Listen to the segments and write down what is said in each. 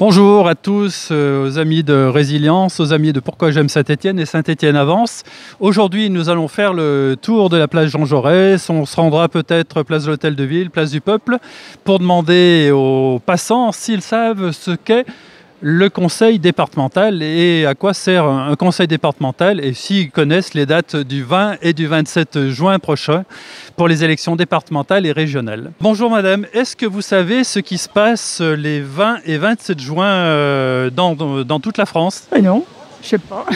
Bonjour à tous, aux amis de Résilience, aux amis de Pourquoi j'aime Saint-Étienne et Saint-Étienne avance. Aujourd'hui, nous allons faire le tour de la place Jean Jaurès. On se rendra peut-être place de l'Hôtel de Ville, place du Peuple, pour demander aux passants s'ils savent ce qu'est le conseil départemental et à quoi sert un conseil départemental et s'ils connaissent les dates du 20 et du 27 juin prochain pour les élections départementales et régionales. Bonjour madame, est-ce que vous savez ce qui se passe les 20 et 27 juin dans toute la France? Non, je sais pas.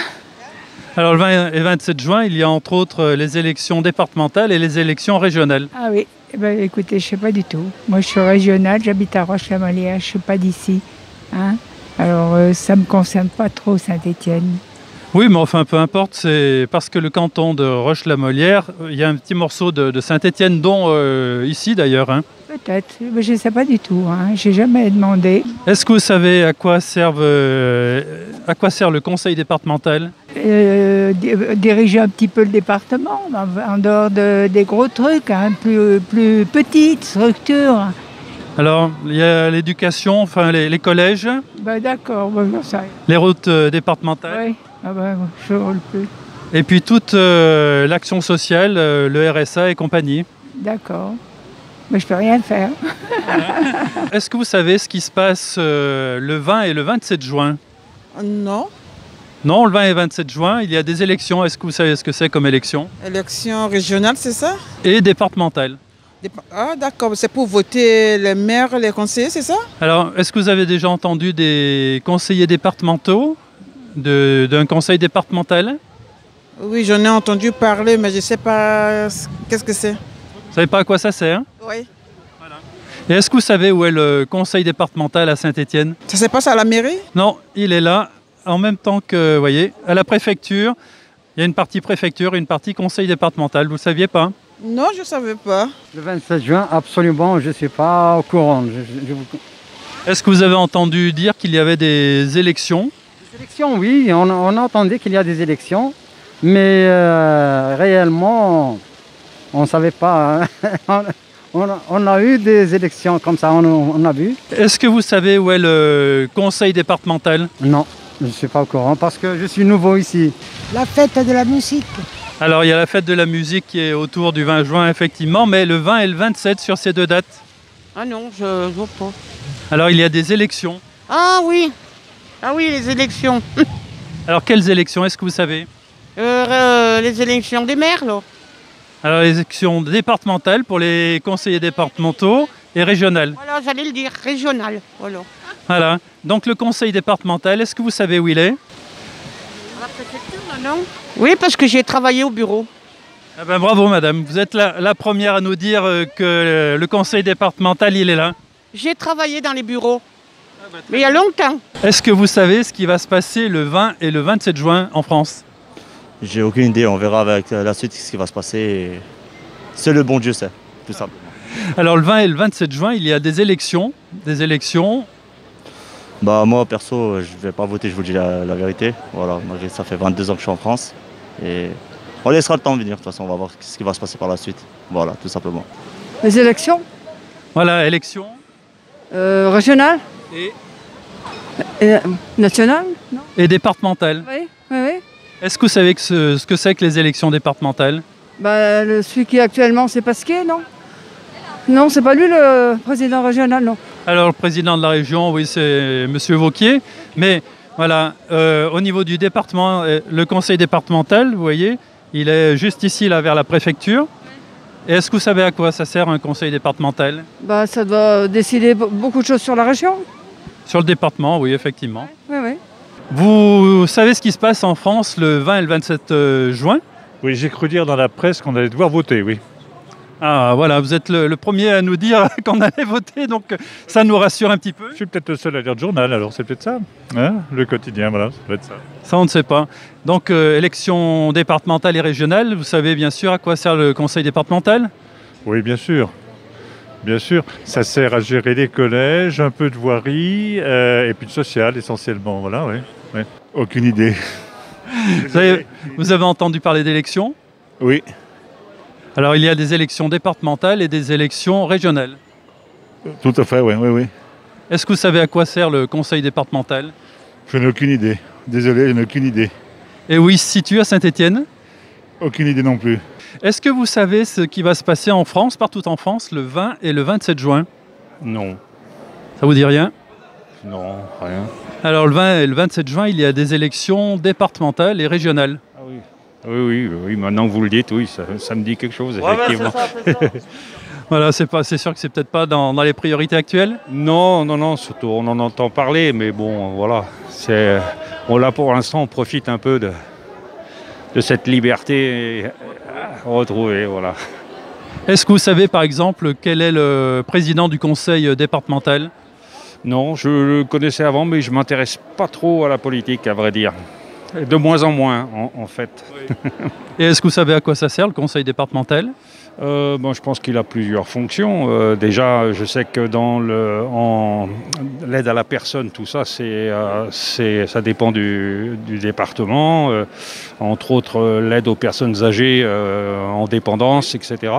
Alors le 20 et 27 juin, il y a entre autres les élections départementales et les élections régionales. Ah oui, eh ben, écoutez, je sais pas du tout. Moi je suis régionale, j'habite à Roche-la-Molière, je suis pas d'ici. Hein? Alors ça me concerne pas trop Saint-Étienne. Oui, mais enfin, peu importe, c'est parce que le canton de Roche-la-Molière, il y a un petit morceau de Saint-Étienne, dont ici d'ailleurs. Hein. Peut-être, mais je ne sais pas du tout, hein. J'ai jamais demandé. Est-ce que vous savez à quoi sert le conseil départemental? Diriger un petit peu le département, en dehors des gros trucs, hein, plus petites structures. Alors, il y a l'éducation, enfin les collèges. Ben, d'accord, ben, ça. Les routes départementales. Oui, ah ben, je ne roule plus. Et puis toute l'action sociale, le RSA et compagnie. D'accord. Mais je peux rien faire. Est-ce que vous savez ce qui se passe le 20 et le 27 juin? Non. Non, le 20 et 27 juin, il y a des élections. Est-ce que vous savez ce que c'est comme élection? Élection régionale, c'est ça? Et départementale. Ah d'accord, c'est pour voter les maires, les conseillers, c'est ça? Alors, est-ce que vous avez déjà entendu des conseillers départementaux, d'un conseil départemental? Oui, j'en ai entendu parler, mais je ne sais pas qu'est-ce que c'est. Vous savez pas à quoi ça sert? Oui. Voilà. Et est-ce que vous savez où est le conseil départemental à Saint-Étienne? Ça se passe à la mairie? Non, il est là, en même temps que, vous voyez, à la préfecture. Il y a une partie préfecture et une partie conseil départemental. Vous ne saviez pas? Non, je ne savais pas. Le 27 juin, absolument, je ne suis pas au courant. Est-ce que vous avez entendu dire qu'il y avait des élections? Des élections, oui, on entendait qu'il y a des élections, mais réellement, on ne savait pas. Hein. On a eu des élections comme ça, on a vu. Est-ce que vous savez où est le conseil départemental? Non, je ne suis pas au courant parce que je suis nouveau ici. La fête de la musique. Alors, il y a la fête de la musique qui est autour du 20 juin, effectivement, mais le 20 et le 27 sur ces deux dates. Ah non, je ne vois pas. Alors, il y a des élections. Ah oui, les élections. Alors, quelles élections, est-ce que vous savez? Les élections des maires, là. Alors, les élections départementales pour les conseillers départementaux et régionales. Voilà, j'allais le dire, régional. Voilà. Voilà. Donc, le conseil départemental, est-ce que vous savez où il est? À la préfecture, là, non? Oui, parce que j'ai travaillé au bureau. Ah ben, bravo, madame. Vous êtes la première à nous dire que le conseil départemental, il est là. J'ai travaillé dans les bureaux, mais il y a longtemps. Est-ce que vous savez ce qui va se passer le 20 et le 27 juin en France? J'ai aucune idée, on verra avec la suite ce qui va se passer. C'est le bon Dieu sait, tout simplement. Alors le 20 et le 27 juin, il y a des élections. Bah moi perso, je vais pas voter, je vous dis la vérité. Voilà, moi, ça fait 22 ans que je suis en France. Et on laissera le temps venir, de toute façon, on va voir ce qui va se passer par la suite. Voilà, tout simplement. Les élections Voilà, élections. Régionales Et nationales? Non. Et départementales. Oui, oui, oui. Est-ce que vous savez ce que c'est que les élections départementelles? Bah, celui qui est actuellement, c'est Pasquier, non? Non, c'est pas lui le président régional, non. Alors le président de la région, oui, c'est Monsieur Wauquiez. Mais voilà, au niveau du département, le conseil départemental, vous voyez, il est juste ici, là, vers la préfecture. Et est-ce que vous savez à quoi ça sert un conseil départemental? Bah, ça doit décider beaucoup de choses sur la région. Sur le département, oui, effectivement. Oui, oui. Vous savez ce qui se passe en France le 20 et le 27 juin? Oui, j'ai cru dire dans la presse qu'on allait devoir voter, oui. Ah voilà, vous êtes le premier à nous dire qu'on allait voter, donc ça nous rassure un petit peu. Je suis peut-être le seul à lire le journal, alors c'est peut-être ça. Hein, le quotidien, voilà, ça doit être ça. Ça, on ne sait pas. Donc, élections départementales et régionales, vous savez bien sûr à quoi sert le conseil départemental? Oui, bien sûr. Bien sûr, ça sert à gérer les collèges, un peu de voirie, et puis de social essentiellement, voilà, oui. Oui. Aucune idée. Vous avez entendu parler d'élections? Oui. Alors, il y a des élections départementales et des élections régionales. Tout à fait, oui, oui, oui. Est-ce que vous savez à quoi sert le conseil départemental? Je n'ai aucune idée. Désolé, je n'ai aucune idée. Et où il se situe à Saint-Étienne? Aucune idée non plus. Est-ce que vous savez ce qui va se passer en France, partout en France, le 20 et le 27 juin? Non, Ça vous dit rien? non, rien. Alors le 20 et le 27 juin, il y a des élections départementales et régionales. Ah oui. Oui, maintenant que vous le dites, oui, ça me dit quelque chose, effectivement. Voilà, c'est sûr que c'est peut-être pas dans les priorités actuelles. Non, surtout on en entend parler, mais bon, voilà. Bon, là, pour l'instant, on profite un peu de cette liberté retrouvée, voilà. Est-ce que vous savez par exemple quel est le président du conseil départemental? Non, je le connaissais avant, mais je ne m'intéresse pas trop à la politique, à vrai dire. De moins en moins, en fait. Et est-ce que vous savez à quoi ça sert le conseil départemental? Je pense qu'il a plusieurs fonctions. Déjà, je sais que dans l'aide à la personne, tout ça, ça dépend du département. Entre autres, l'aide aux personnes âgées en dépendance, etc.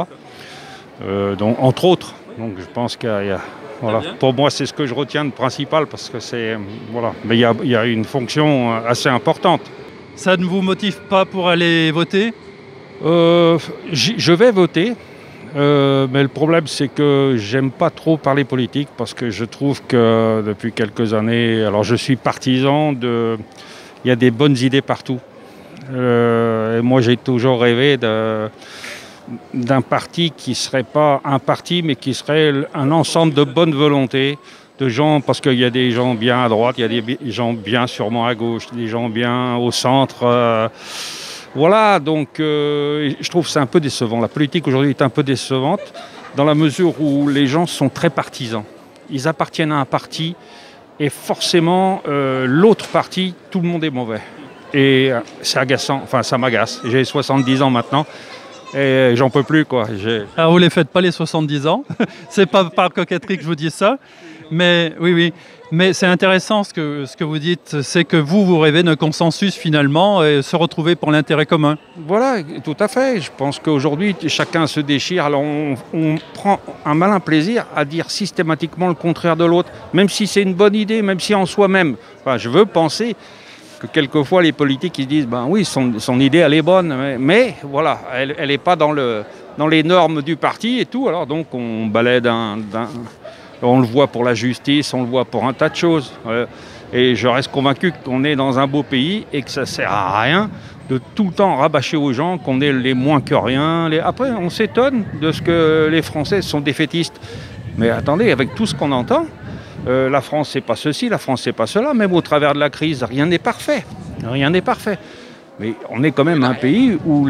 Donc, entre autres. Donc, je pense qu'il y a voilà. Pour moi, c'est ce que je retiens de principal parce que voilà. Mais il y a une fonction assez importante. Ça ne vous motive pas pour aller voter? Je vais voter, mais le problème c'est que j'aime pas trop parler politique parce que je trouve que depuis quelques années, alors je suis partisan il y a des bonnes idées partout. Et moi j'ai toujours rêvé d'un parti qui serait pas un parti mais qui serait un ensemble de bonne volonté de gens, parce qu'il y a des gens bien à droite, il y a des gens bien sûrement à gauche, des gens bien au centre. Voilà, donc je trouve que c'est un peu décevant. La politique aujourd'hui est un peu décevante dans la mesure où les gens sont très partisans. Ils appartiennent à un parti et forcément l'autre parti, tout le monde est mauvais. Et c'est agaçant, enfin ça m'agace. J'ai 70 ans maintenant et j'en peux plus quoi. Alors vous ne les faites pas les 70 ans, c'est pas par coquetterie que je vous dis ça, mais oui. Mais c'est intéressant ce que vous dites, c'est que vous rêvez d'un consensus finalement et se retrouver pour l'intérêt commun. Voilà, tout à fait. Je pense qu'aujourd'hui, chacun se déchire. Alors on prend un malin plaisir à dire systématiquement le contraire de l'autre, même si c'est une bonne idée, même si en soi-même. Enfin, je veux penser que quelquefois les politiques ils disent ben oui, son idée elle est bonne, mais voilà, elle n'est pas dans les normes du parti et tout. Alors donc on balaie on le voit pour la justice, on le voit pour un tas de choses. Et je reste convaincu qu'on est dans un beau pays et que ça ne sert à rien de tout le temps rabâcher aux gens qu'on est les moins que rien. Après, on s'étonne de ce que les Français sont défaitistes. Mais attendez, avec tout ce qu'on entend, la France, c'est pas ceci, la France, c'est pas cela. Même au travers de la crise, rien n'est parfait. Rien n'est parfait. Mais on est quand même un pays où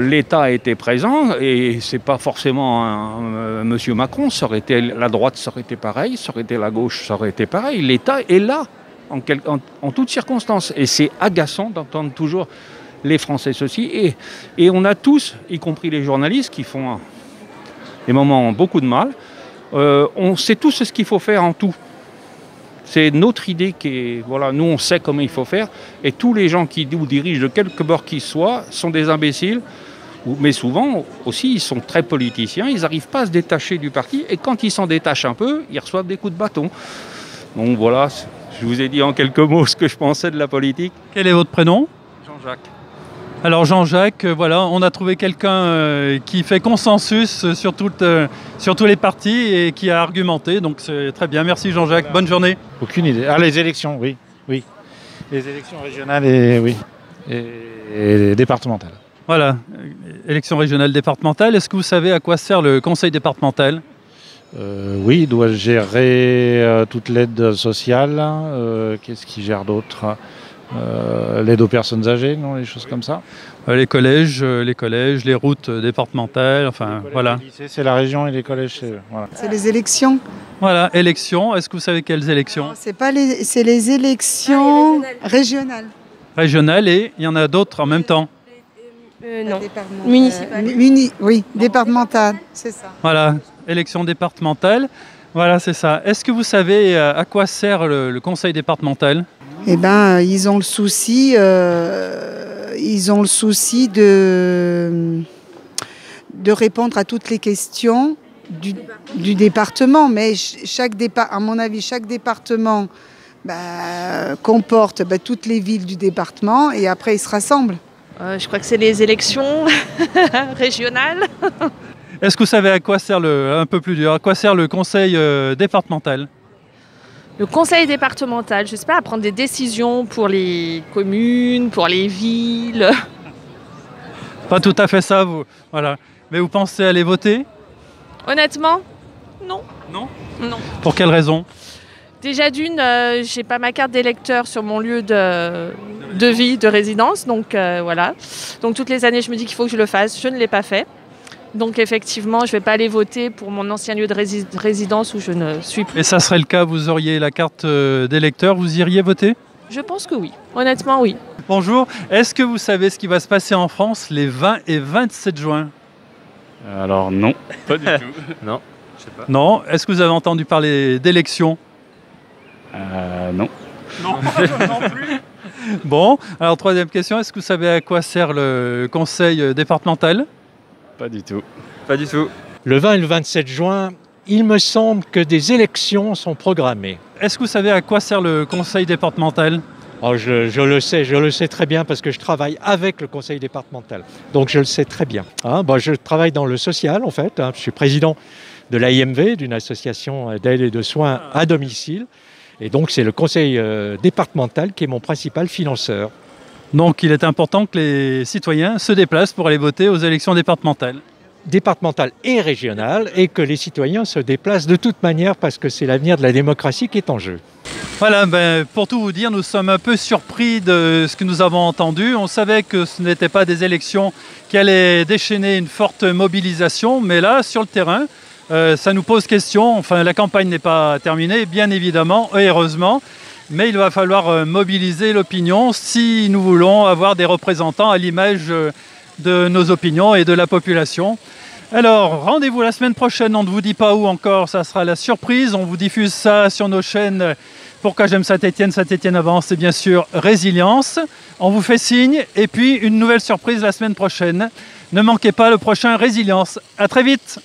l'État était présent, et c'est pas forcément Monsieur Macron, la droite ça aurait été pareil, ça aurait été la gauche, ça aurait été pareil. L'État est là, en toutes circonstances. Et c'est agaçant d'entendre toujours les Français ceci. Et on a tous, y compris les journalistes, qui font des moments beaucoup de mal, on sait tous ce qu'il faut faire en tout. C'est notre idée qui est... Voilà, nous, on sait comment il faut faire. Et tous les gens qui nous dirigent, de quelque bord qu'ils soient, sont des imbéciles. Mais souvent, aussi, ils sont très politiciens. Ils n'arrivent pas à se détacher du parti. Et quand ils s'en détachent un peu, ils reçoivent des coups de bâton. Donc voilà, je vous ai dit en quelques mots ce que je pensais de la politique. Quel est votre prénom? Jean-Jacques. Alors Jean-Jacques, voilà, on a trouvé quelqu'un qui fait consensus sur tous les partis et qui a argumenté, donc c'est très bien. Merci Jean-Jacques, bonne journée. Aucune idée. Ah, les élections, oui. Les élections régionales et départementales. Voilà, élections régionales départementales. Est-ce que vous savez à quoi sert le conseil départemental? Oui, il doit gérer toute l'aide sociale. Qu'est-ce qu'il gère d'autre? L'aide aux personnes âgées, non, les choses comme ça. Les collèges, les routes départementales, enfin voilà. Les lycées, c'est la région, et les collèges, c'est voilà. C'est les élections. Voilà, élections. Est-ce que vous savez quelles élections? C'est les élections régionales. Régionales, et il y en a d'autres en même temps. Non, municipales. Oui, départementales, c'est ça. Voilà, élections départementales. Voilà, c'est ça. Est-ce que vous savez à quoi sert le conseil départemental? Eh bien, ils ont le souci de répondre à toutes les questions du département, mais à mon avis, chaque département comporte toutes les villes du département et après ils se rassemblent. Je crois que c'est les élections régionales. Est-ce que vous savez à quoi sert un peu plus dur, à quoi sert le conseil départemental? Le conseil départemental, je ne sais pas, à prendre des décisions pour les communes, pour les villes. Pas tout à fait ça, vous. Voilà. Mais vous pensez aller voter? Honnêtement, non. Non? Non. Pour quelle raison? Déjà d'une, j'ai pas ma carte d'électeur sur mon lieu de vie, de résidence, donc voilà. Donc toutes les années, je me dis qu'il faut que je le fasse. Je ne l'ai pas fait. Donc effectivement, je ne vais pas aller voter pour mon ancien lieu de résidence où je ne suis plus. Et ça serait le cas, vous auriez la carte d'électeur, vous iriez voter? Je pense que oui. Honnêtement, oui. Bonjour. Est-ce que vous savez ce qui va se passer en France les 20 et 27 juin? Alors non, pas du tout. Non, je sais pas. Non. Est-ce que vous avez entendu parler d'élections? Non. Non, non plus. Bon, alors troisième question, est-ce que vous savez à quoi sert le conseil départemental? Pas du tout. Pas du tout. Le 20 et le 27 juin, il me semble que des élections sont programmées. Est-ce que vous savez à quoi sert le conseil départemental? Oh, je le sais très bien parce que je travaille avec le conseil départemental. Donc je le sais très bien. Je travaille dans le social en fait. Je suis président de l'AIMV, d'une association d'aide et de soins à domicile. Et donc c'est le conseil départemental qui est mon principal financeur. Donc il est important que les citoyens se déplacent pour aller voter aux élections départementales. Départementales et régionales, et que les citoyens se déplacent de toute manière parce que c'est l'avenir de la démocratie qui est en jeu. Voilà, pour tout vous dire, nous sommes un peu surpris de ce que nous avons entendu. On savait que ce n'étaient pas des élections qui allaient déchaîner une forte mobilisation, mais là, sur le terrain, ça nous pose question. Enfin, la campagne n'est pas terminée, bien évidemment, et heureusement. Mais il va falloir mobiliser l'opinion si nous voulons avoir des représentants à l'image de nos opinions et de la population. Alors, rendez-vous la semaine prochaine, on ne vous dit pas où encore, ça sera la surprise. On vous diffuse ça sur nos chaînes Pourquoi j'aime Saint-Étienne, Saint-Étienne Avance et bien sûr Résilience. On vous fait signe et puis une nouvelle surprise la semaine prochaine. Ne manquez pas le prochain Résilience. À très vite.